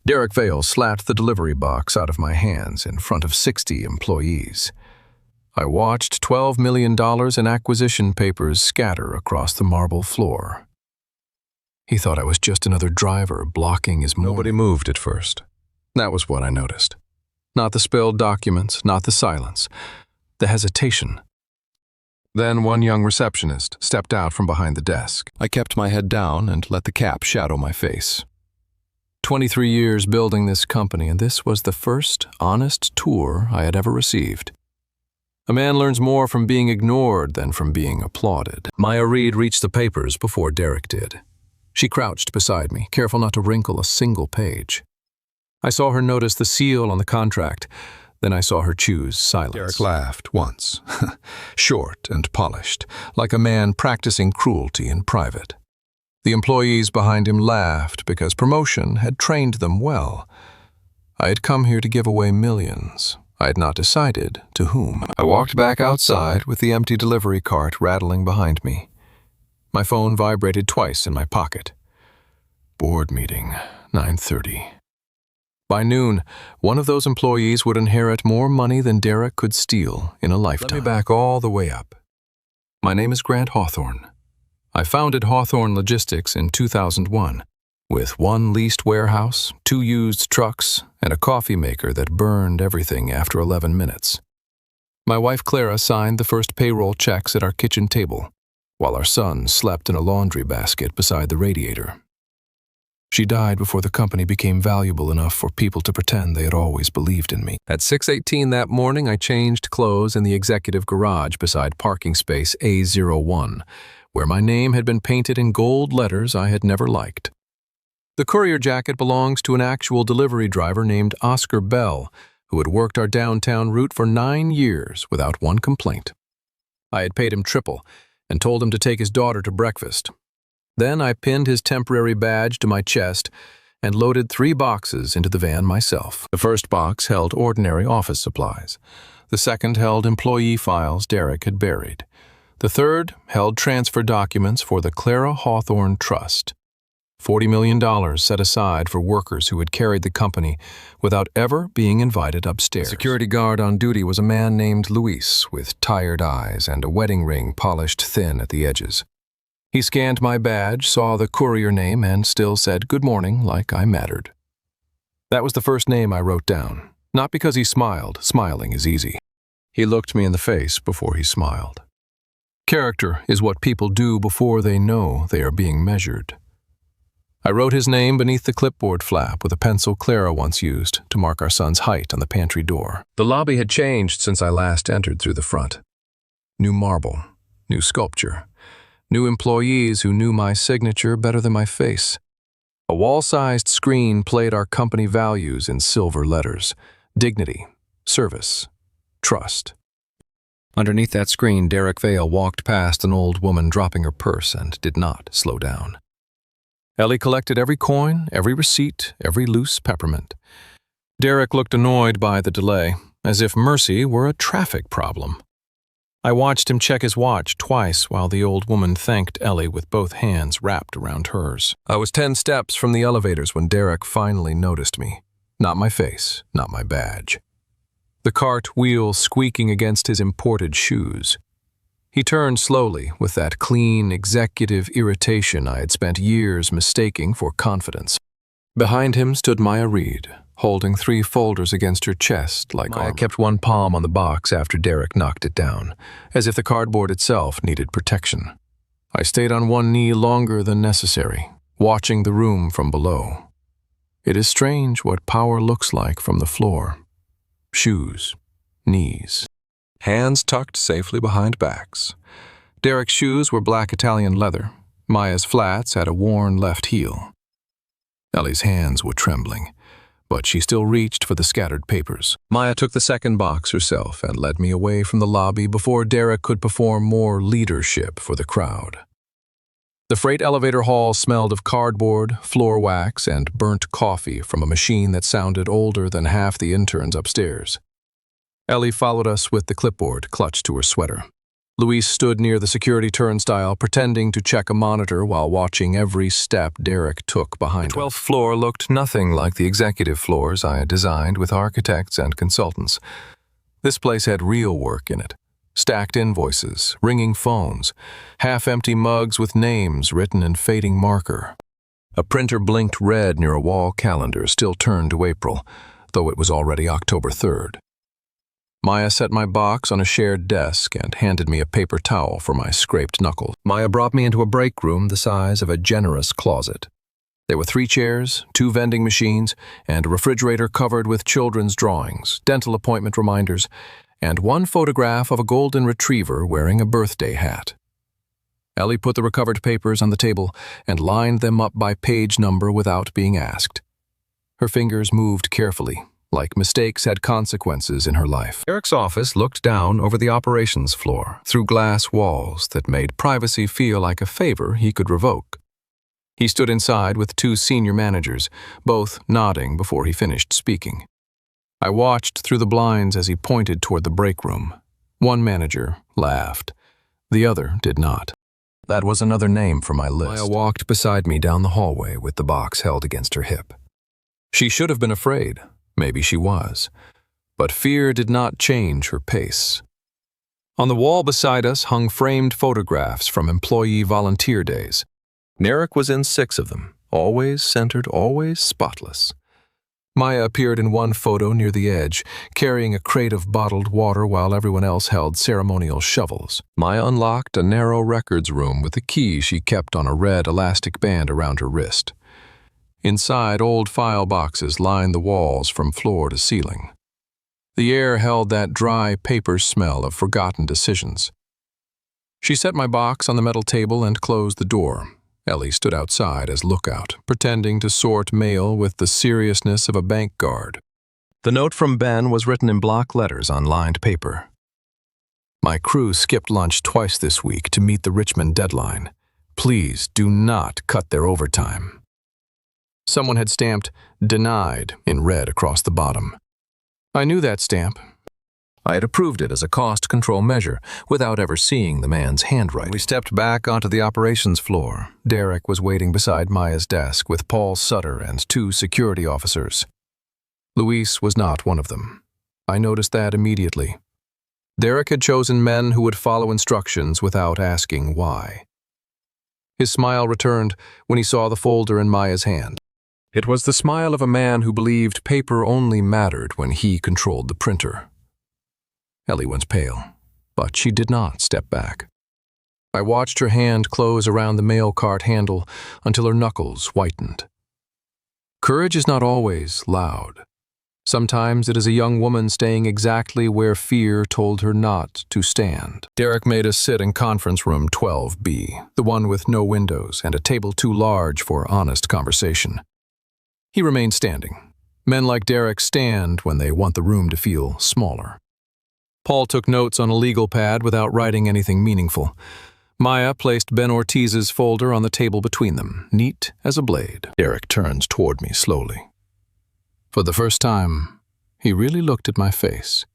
Derek Vale slapped the delivery box out of my hands in front of 60 employees. I watched $12 million in acquisition papers scatter across the marble floor. He thought I was just another driver blocking his morning. Nobody moved at first. That was what I noticed. Not the spilled documents, not the silence, the hesitation. Then one young receptionist stepped out from behind the desk. I kept my head down and let the cap shadow my face. 23 years building this company, and this was the first honest tour I had ever received. A man learns more from being ignored than from being applauded. Maya Reed reached the papers before Derek did. She crouched beside me, careful not to wrinkle a single page. I saw her notice the seal on the contract. Then I saw her choose silence. Derek laughed once, short and polished, like a man practicing cruelty in private. The employees behind him laughed because promotion had trained them well. I had come here to give away millions. I had not decided to whom. I walked back outside with the empty delivery cart rattling behind me. My phone vibrated twice in my pocket. Board meeting, 9:30. By noon, one of those employees would inherit more money than Derek could steal in a lifetime. Let me back all the way up. My name is Grant Hawthorne. I founded Hawthorne Logistics in 2001, with one leased warehouse, 2 used trucks, and a coffee maker that burned everything after 11 minutes. My wife Clara signed the first payroll checks at our kitchen table, while our son slept in a laundry basket beside the radiator. She died before the company became valuable enough for people to pretend they had always believed in me. At 6:18 that morning, I changed clothes in the executive garage beside parking space A01, where my name had been painted in gold letters I had never liked. The courier jacket belongs to an actual delivery driver named Oscar Bell, who had worked our downtown route for 9 years without one complaint. I had paid him triple and told him to take his daughter to breakfast. Then I pinned his temporary badge to my chest and loaded 3 boxes into the van myself. The first box held ordinary office supplies. The second held employee files Derek had buried. The third held transfer documents for the Clara Hawthorne Trust. $40 million set aside for workers who had carried the company without ever being invited upstairs. The security guard on duty was a man named Luis with tired eyes and a wedding ring polished thin at the edges. He scanned my badge, saw the courier name, and still said good morning like I mattered. That was the first name I wrote down, not because he smiled. Smiling is easy. He looked me in the face before he smiled. Character is what people do before they know they are being measured. I wrote his name beneath the clipboard flap with a pencil Clara once used to mark our son's height on the pantry door. The lobby had changed since I last entered through the front. New marble, new sculpture. New employees who knew my signature better than my face. A wall-sized screen played our company values in silver letters: dignity, service, trust. Underneath that screen, Derek Vale walked past an old woman dropping her purse and did not slow down. Ellie collected every coin, every receipt, every loose peppermint. Derek looked annoyed by the delay, as if mercy were a traffic problem. I watched him check his watch twice while the old woman thanked Ellie with both hands wrapped around hers. I was 10 steps from the elevators when Derek finally noticed me. Not my face, not my badge. The cart wheel squeaking against his imported shoes. He turned slowly with that clean, executive irritation I had spent years mistaking for confidence. Behind him stood Maya Reed, holding 3 folders against her chest like Maya kept one palm on the box after Derek knocked it down, as if the cardboard itself needed protection. I stayed on one knee longer than necessary, watching the room from below. It is strange what power looks like from the floor. Shoes, knees, hands tucked safely behind backs. Derek's shoes were black Italian leather. Maya's flats had a worn left heel. Ellie's hands were trembling, but she still reached for the scattered papers. Maya took the second box herself and led me away from the lobby before Derek could perform more leadership for the crowd. The freight elevator hall smelled of cardboard, floor wax, and burnt coffee from a machine that sounded older than half the interns upstairs. Ellie followed us with the clipboard clutched to her sweater. Luis stood near the security turnstile, pretending to check a monitor while watching every step Derek took behind him. The 12th floor looked nothing like the executive floors I had designed with architects and consultants. This place had real work in it. Stacked invoices, ringing phones, half-empty mugs with names written in fading marker. A printer blinked red near a wall calendar still turned to April, though it was already October 3rd. Maya set my box on a shared desk and handed me a paper towel for my scraped knuckles. Maya brought me into a break room the size of a generous closet. There were 3 chairs, 2 vending machines, and a refrigerator covered with children's drawings, dental appointment reminders, and 1 photograph of a golden retriever wearing a birthday hat. Ellie put the recovered papers on the table and lined them up by page number without being asked. Her fingers moved carefully, like mistakes had consequences in her life. Derek's office looked down over the operations floor, through glass walls that made privacy feel like a favor he could revoke. He stood inside with 2 senior managers, both nodding before he finished speaking. I watched through the blinds as he pointed toward the break room. One manager laughed. The other did not. That was another name for my list. Maya walked beside me down the hallway with the box held against her hip. She should have been afraid. Maybe she was. But fear did not change her pace. On the wall beside us hung framed photographs from employee volunteer days. Derek was in 6 of them, always centered, always spotless. Maya appeared in one photo near the edge, carrying a crate of bottled water while everyone else held ceremonial shovels. Maya unlocked a narrow records room with a key she kept on a red elastic band around her wrist. Inside, old file boxes lined the walls from floor to ceiling. The air held that dry paper smell of forgotten decisions. She set my box on the metal table and closed the door. Ellie stood outside as lookout, pretending to sort mail with the seriousness of a bank guard. The note from Ben was written in block letters on lined paper. My crew skipped lunch twice this week to meet the Richmond deadline. Please do not cut their overtime. Someone had stamped "denied" in red across the bottom. I knew that stamp. I had approved it as a cost control measure without ever seeing the man's handwriting. When we stepped back onto the operations floor, Derek was waiting beside Maya's desk with Paul Sutter and 2 security officers. Luis was not one of them. I noticed that immediately. Derek had chosen men who would follow instructions without asking why. His smile returned when he saw the folder in Maya's hand. It was the smile of a man who believed paper only mattered when he controlled the printer. Ellie went pale, but she did not step back. I watched her hand close around the mail cart handle until her knuckles whitened. Courage is not always loud. Sometimes it is a young woman staying exactly where fear told her not to stand. Derek made us sit in conference room 12B, the one with no windows and a table too large for honest conversation. He remained standing. Men like Derek stand when they want the room to feel smaller. Paul took notes on a legal pad without writing anything meaningful. Maya placed Ben Ortiz's folder on the table between them, neat as a blade. Derek turns toward me slowly. For the first time, he really looked at my face.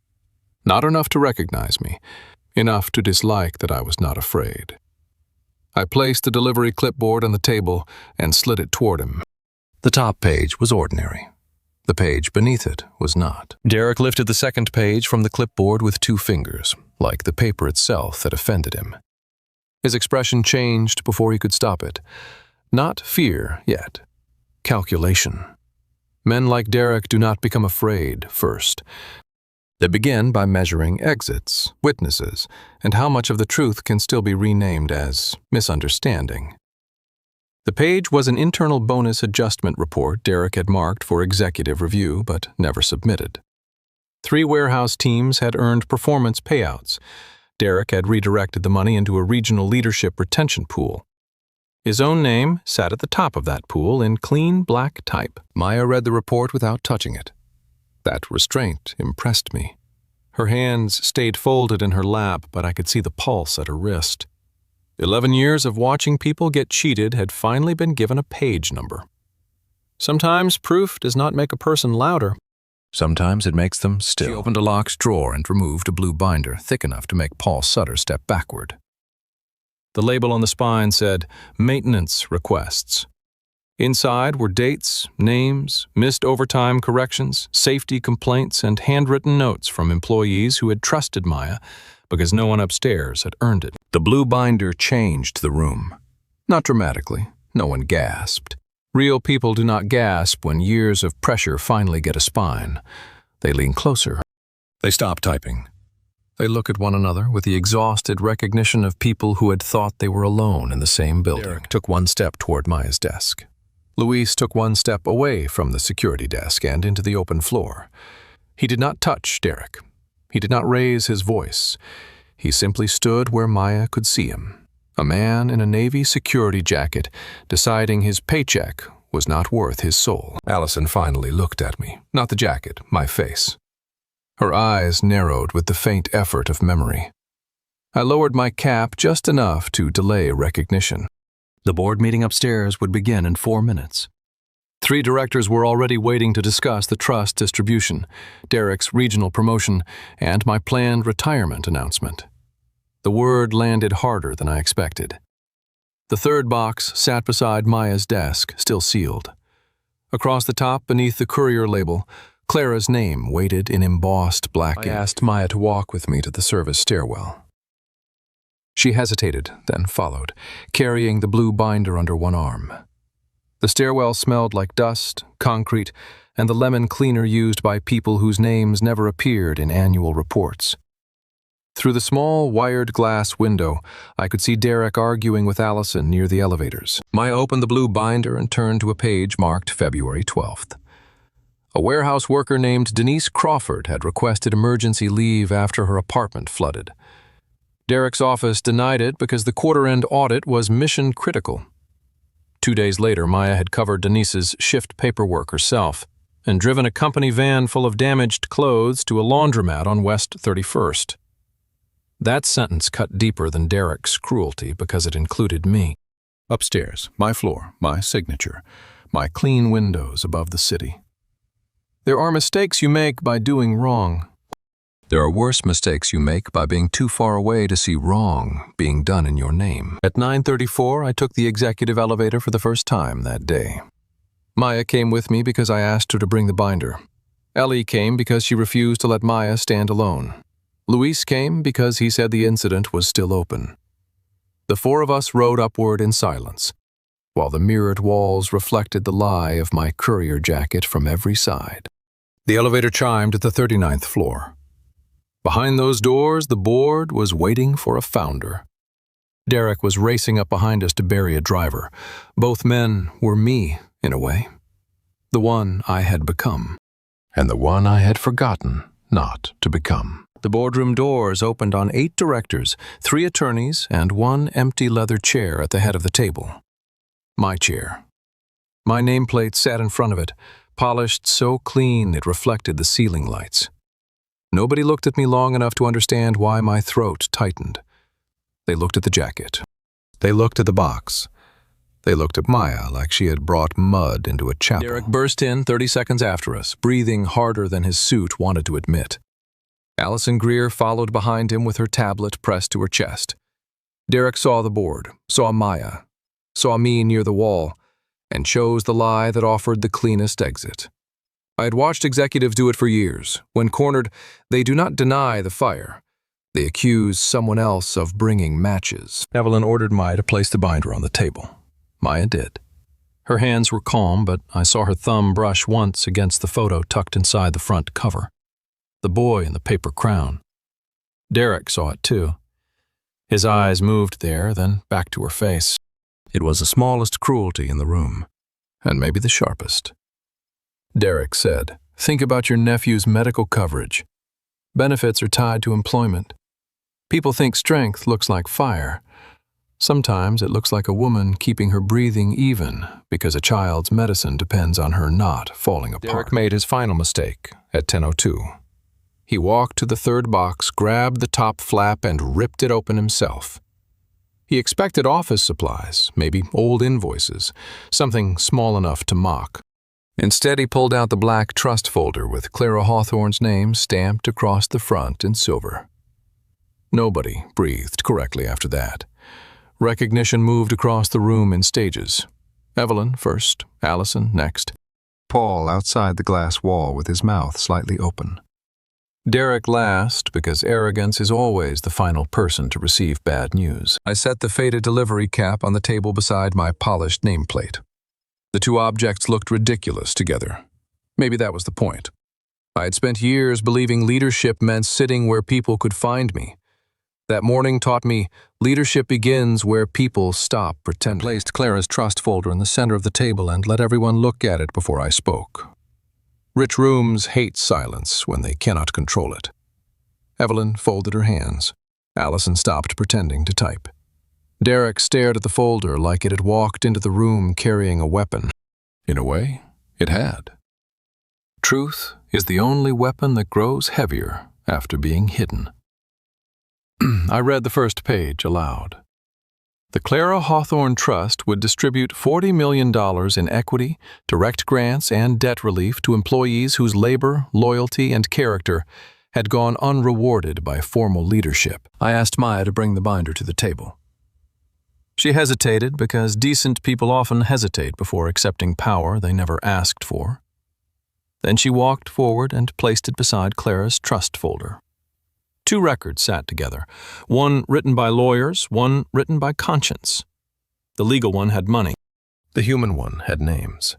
Not enough to recognize me, enough to dislike that I was not afraid. I placed the delivery clipboard on the table and slid it toward him. The top page was ordinary. The page beneath it was not. Derek lifted the second page from the clipboard with 2 fingers, like the paper itself that offended him. His expression changed before he could stop it. Not fear yet. Calculation. Men like Derek do not become afraid first. They begin by measuring exits, witnesses, and how much of the truth can still be renamed as misunderstanding. The page was an internal bonus adjustment report Derek had marked for executive review but never submitted. 3 warehouse teams had earned performance payouts. Derek had redirected the money into a regional leadership retention pool. His own name sat at the top of that pool in clean black type. Maya read the report without touching it. That restraint impressed me. Her hands stayed folded in her lap, but I could see the pulse at her wrist. 11 years of watching people get cheated had finally been given a page number. Sometimes proof does not make a person louder. Sometimes it makes them still. She opened a locked drawer and removed a blue binder thick enough to make Paul Sutter step backward. The label on the spine said, "Maintenance Requests." Inside were dates, names, missed overtime corrections, safety complaints, and handwritten notes from employees who had trusted Maya because no one upstairs had earned it. The blue binder changed the room. Not dramatically. No one gasped. Real people do not gasp when years of pressure finally get a spine. They lean closer. They stop typing. They look at one another with the exhausted recognition of people who had thought they were alone in the same building. Derek took one step toward Maya's desk. Luis took one step away from the security desk and into the open floor. He did not touch Derek. He did not raise his voice. He simply stood where Maya could see him. A man in a Navy security jacket, deciding his paycheck was not worth his soul. Allison finally looked at me, not the jacket, my face. Her eyes narrowed with the faint effort of memory. I lowered my cap just enough to delay recognition. The board meeting upstairs would begin in 4 minutes. 3 directors were already waiting to discuss the trust distribution, Derek's regional promotion, and my planned retirement announcement. The word landed harder than I expected. The third box sat beside Maya's desk, still sealed. Across the top, beneath the courier label, Clara's name waited in embossed black ink. I asked Maya to walk with me to the service stairwell. She hesitated, then followed, carrying the blue binder under one arm. The stairwell smelled like dust, concrete, and the lemon cleaner used by people whose names never appeared in annual reports. Through the small, wired glass window, I could see Derek arguing with Allison near the elevators. Maya opened the blue binder and turned to a page marked February 12th. A warehouse worker named Denise Crawford had requested emergency leave after her apartment flooded. Derek's office denied it because the quarter-end audit was mission critical. 2 days later, Maya had covered Denise's shift paperwork herself and driven a company van full of damaged clothes to a laundromat on West 31st. That sentence cut deeper than Derek's cruelty because it included me. Upstairs, my floor, my signature, my clean windows above the city. There are mistakes you make by doing wrong. There are worse mistakes you make by being too far away to see wrong being done in your name. At 9:34, I took the executive elevator for the first time that day. Maya came with me because I asked her to bring the binder. Ellie came because she refused to let Maya stand alone. Luis came because he said the incident was still open. The 4 of us rode upward in silence, while the mirrored walls reflected the lie of my courier jacket from every side. The elevator chimed at the 39th floor. Behind those doors, the board was waiting for a founder. Derek was racing up behind us to bury a driver. Both men were me, in a way. The one I had become, and the one I had forgotten not to become. The boardroom doors opened on 8 directors, 3 attorneys, and 1 empty leather chair at the head of the table. My chair. My nameplate sat in front of it, polished so clean it reflected the ceiling lights. Nobody looked at me long enough to understand why my throat tightened. They looked at the jacket. They looked at the box. They looked at Maya like she had brought mud into a chapel. Derek burst in 30 seconds after us, breathing harder than his suit wanted to admit. Allison Greer followed behind him with her tablet pressed to her chest. Derek saw the board, saw Maya, saw me near the wall, and chose the lie that offered the cleanest exit. I had watched executives do it for years. When cornered, they do not deny the fire. They accuse someone else of bringing matches. Evelyn ordered Maya to place the binder on the table. Maya did. Her hands were calm, but I saw her thumb brush once against the photo tucked inside the front cover. The boy in the paper crown. Derek saw it too. His eyes moved there, then back to her face. It was the smallest cruelty in the room, and maybe the sharpest. Derek said, "Think about your nephew's medical coverage. Benefits are tied to employment. People think strength looks like fire. Sometimes it looks like a woman keeping her breathing even because a child's medicine depends on her not falling apart." Derek made his final mistake at 10:02. He walked to the third box, grabbed the top flap, and ripped it open himself. He expected office supplies, maybe old invoices, something small enough to mock. Instead, he pulled out the black trust folder with Clara Hawthorne's name stamped across the front in silver. Nobody breathed correctly after that. Recognition moved across the room in stages. Evelyn first, Allison next. Paul outside the glass wall with his mouth slightly open. Derek last, because arrogance is always the final person to receive bad news. I set the faded delivery cap on the table beside my polished nameplate. The two objects looked ridiculous together. Maybe that was the point. I had spent years believing leadership meant sitting where people could find me. That morning taught me leadership begins where people stop pretending. I placed Clara's trust folder in the center of the table and let everyone look at it before I spoke. Rich rooms hate silence when they cannot control it. Evelyn folded her hands. Allison stopped pretending to type. Derek stared at the folder like it had walked into the room carrying a weapon. In a way, it had. Truth is the only weapon that grows heavier after being hidden. I read the first page aloud. The Clara Hawthorne Trust would distribute $40 million in equity, direct grants, and debt relief to employees whose labor, loyalty, and character had gone unrewarded by formal leadership. I asked Maya to bring the binder to the table. She hesitated because decent people often hesitate before accepting power they never asked for. Then she walked forward and placed it beside Clara's trust folder. 2 records sat together, one written by lawyers, one written by conscience. The legal one had money. The human one had names.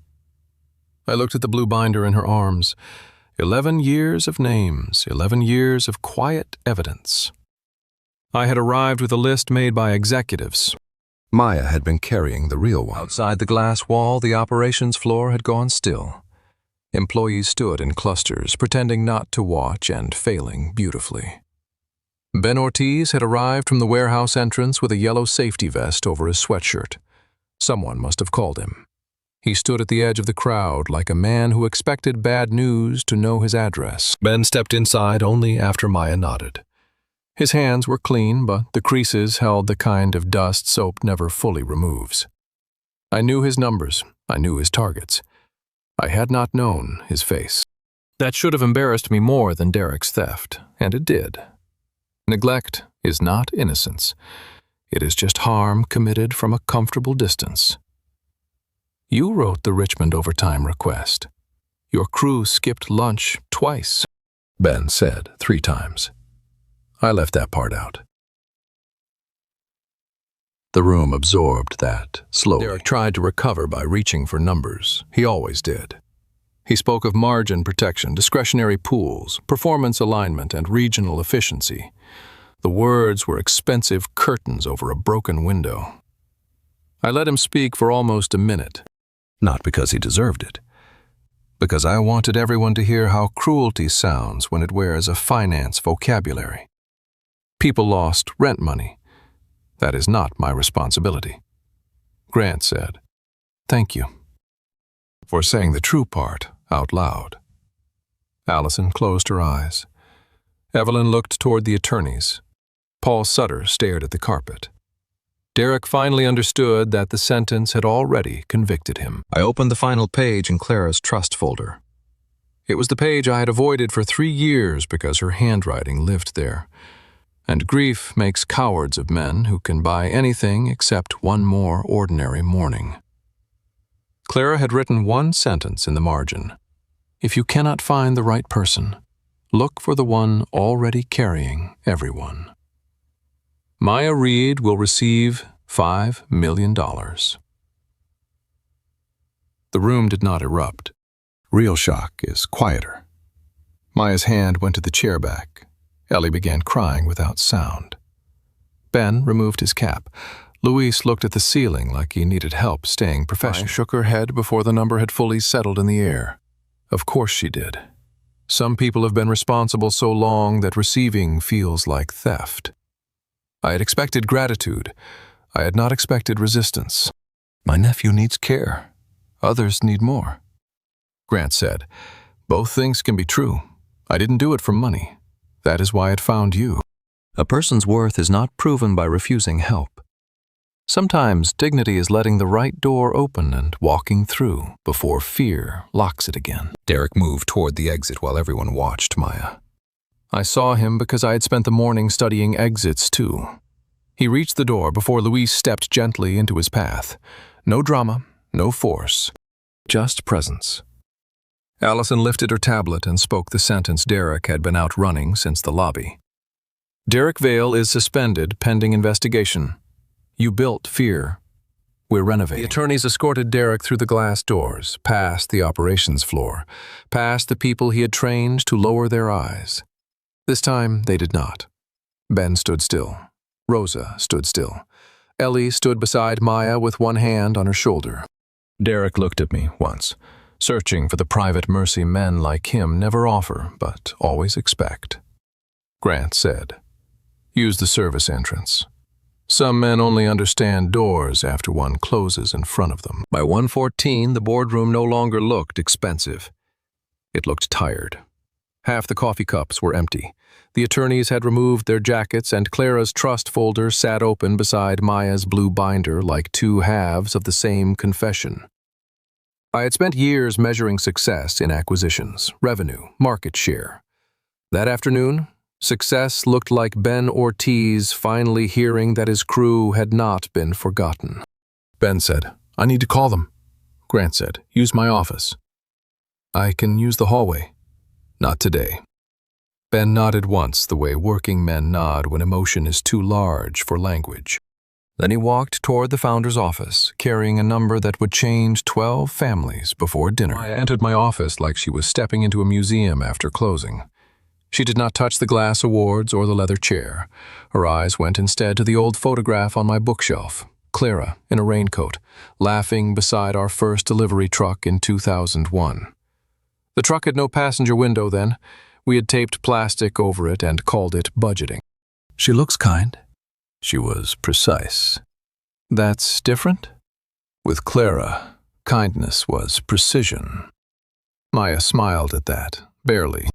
I looked at the blue binder in her arms. 11 years of names, 11 years of quiet evidence. I had arrived with a list made by executives. Maya had been carrying the real one. Outside the glass wall, the operations floor had gone still. Employees stood in clusters, pretending not to watch and failing beautifully. Ben Ortiz had arrived from the warehouse entrance with a yellow safety vest over his sweatshirt. Someone must have called him. He stood at the edge of the crowd like a man who expected bad news to know his address. Ben stepped inside only after Maya nodded. His hands were clean, but the creases held the kind of dust soap never fully removes. I knew his numbers. I knew his targets. I had not known his face. That should have embarrassed me more than Derek's theft, and it did. Neglect is not innocence. It is just harm committed from a comfortable distance. You wrote the Richmond overtime request. Your crew skipped lunch twice, Ben said 3 times. I left that part out. The room absorbed that slowly. Derek tried to recover by reaching for numbers. He always did. He spoke of margin protection, discretionary pools, performance alignment, and regional efficiency. The words were expensive curtains over a broken window. I let him speak for almost a minute, not because he deserved it, because I wanted everyone to hear how cruelty sounds when it wears a finance vocabulary. People lost rent money. That is not my responsibility. Grant said, "Thank you," for saying the true part out loud. Allison closed her eyes. Evelyn looked toward the attorneys. Paul Sutter stared at the carpet. Derek finally understood that the sentence had already convicted him. I opened the final page in Clara's trust folder. It was the page I had avoided for 3 years because her handwriting lived there. And grief makes cowards of men who can buy anything except one more ordinary morning. Clara had written one sentence in the margin. If you cannot find the right person, look for the one already carrying everyone. Maya Reed will receive $5 million. The room did not erupt. Real shock is quieter. Maya's hand went to the chair back. Ellie began crying without sound. Ben removed his cap. Luis looked at the ceiling like he needed help staying professional. Maya shook her head before the number had fully settled in the air. Of course she did. Some people have been responsible so long that receiving feels like theft. I had expected gratitude. I had not expected resistance. My nephew needs care. Others need more. Grant said, "Both things can be true. I didn't do it for money. That is why it found you." A person's worth is not proven by refusing help. Sometimes dignity is letting the right door open and walking through before fear locks it again. Derek moved toward the exit while everyone watched Maya. I saw him because I had spent the morning studying exits too. He reached the door before Louise stepped gently into his path. No drama, no force, just presence. Allison lifted her tablet and spoke the sentence Derek had been out running since the lobby. Derek Vale is suspended pending investigation. You built fear. We're renovating. The attorneys escorted Derek through the glass doors, past the operations floor, past the people he had trained to lower their eyes. This time, they did not. Ben stood still. Rosa stood still. Ellie stood beside Maya with one hand on her shoulder. Derek looked at me once, searching for the private mercy men like him never offer, but always expect. Grant said, "Use the service entrance. Some men only understand doors after one closes in front of them." By 1:14, the boardroom no longer looked expensive. It looked tired. Half the coffee cups were empty. The attorneys had removed their jackets, and Clara's trust folder sat open beside Maya's blue binder like two halves of the same confession. I had spent years measuring success in acquisitions, revenue, market share. That afternoon, success looked like Ben Ortiz finally hearing that his crew had not been forgotten. Ben said, "I need to call them." Grant said, "Use my office." "I can use the hallway." "Not today." Ben nodded once the way working men nod when emotion is too large for language. Then he walked toward the founder's office, carrying a number that would change 12 families before dinner. I entered my office like she was stepping into a museum after closing. She did not touch the glass awards or the leather chair. Her eyes went instead to the old photograph on my bookshelf, Clara in a raincoat, laughing beside our first delivery truck in 2001. The truck had no passenger window then. We had taped plastic over it and called it budgeting. "She looks kind." She was precise. "That's different?" With Clara, kindness was precision. Maya smiled at that, barely.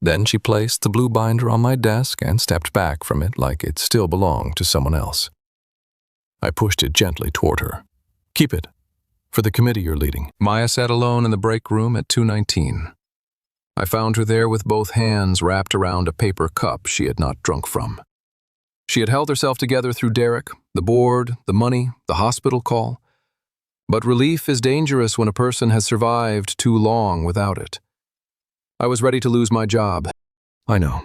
Then she placed the blue binder on my desk and stepped back from it like it still belonged to someone else. I pushed it gently toward her. "Keep it. For the committee you're leading." Maya sat alone in the break room at 219. I found her there with both hands wrapped around a paper cup she had not drunk from. She had held herself together through Derek, the board, the money, the hospital call. But relief is dangerous when a person has survived too long without it. I was ready to lose my job. I know.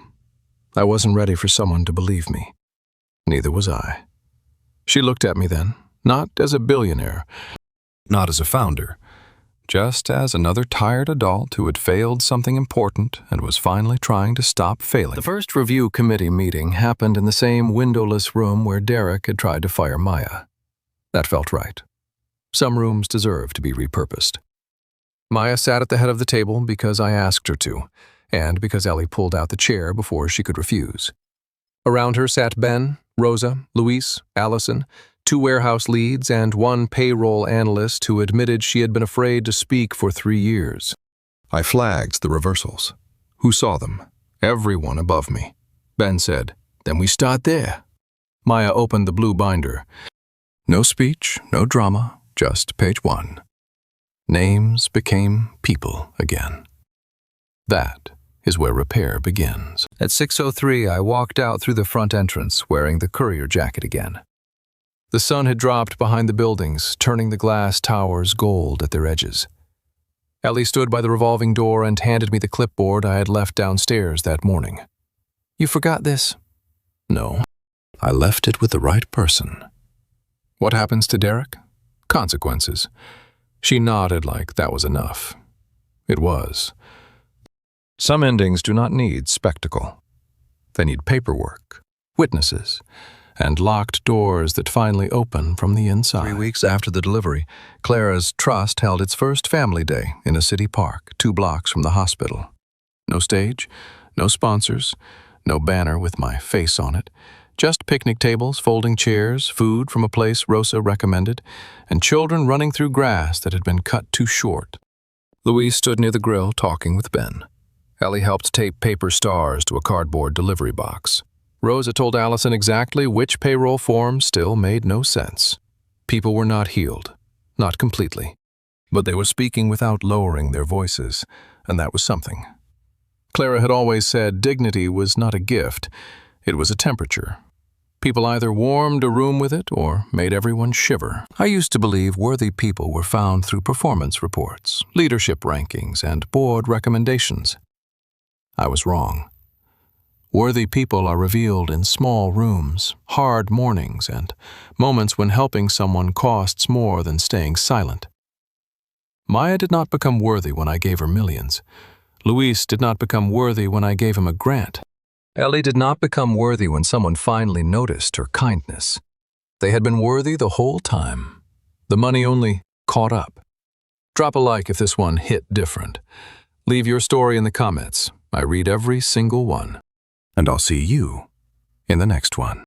I wasn't ready for someone to believe me. Neither was I. She looked at me then, not as a billionaire, not as a founder, just as another tired adult who had failed something important and was finally trying to stop failing. The first review committee meeting happened in the same windowless room where Derek had tried to fire Maya. That felt right. Some rooms deserve to be repurposed. Maya sat at the head of the table because I asked her to, and because Ellie pulled out the chair before she could refuse. Around her sat Ben, Rosa, Luis, Allison, 2 warehouse leads, and 1 payroll analyst who admitted she had been afraid to speak for 3 years. I flagged the reversals. Who saw them? Everyone above me. Ben said, "Then we start there." Maya opened the blue binder. No speech, no drama, just page 1. Names became people again. That is where repair begins. At 6:03, I walked out through the front entrance, wearing the courier jacket again. The sun had dropped behind the buildings, turning the glass towers gold at their edges. Ellie stood by the revolving door and handed me the clipboard I had left downstairs that morning. "You forgot this?" "No. I left it with the right person." "What happens to Derek?" "Consequences." She nodded like that was enough. It was. Some endings do not need spectacle. They need paperwork, witnesses, and locked doors that finally open from the inside. 3 weeks after the delivery, Clara's trust held its first family day in a city park 2 blocks from the hospital. No stage, no sponsors, no banner with my face on it, just picnic tables, folding chairs, food from a place Rosa recommended, and children running through grass that had been cut too short. Louise stood near the grill talking with Ben. Ellie helped tape paper stars to a cardboard delivery box. Rosa told Allison exactly which payroll form still made no sense. People were not healed, not completely, but they were speaking without lowering their voices, and that was something. Clara had always said dignity was not a gift, it was a temperature. People either warmed a room with it or made everyone shiver. I used to believe worthy people were found through performance reports, leadership rankings, and board recommendations. I was wrong. Worthy people are revealed in small rooms, hard mornings, and moments when helping someone costs more than staying silent. Maya did not become worthy when I gave her millions. Luis did not become worthy when I gave him a grant. Ellie did not become worthy when someone finally noticed her kindness. They had been worthy the whole time. The money only caught up. Drop a like if this one hit different. Leave your story in the comments. I read every single one. And I'll see you in the next one.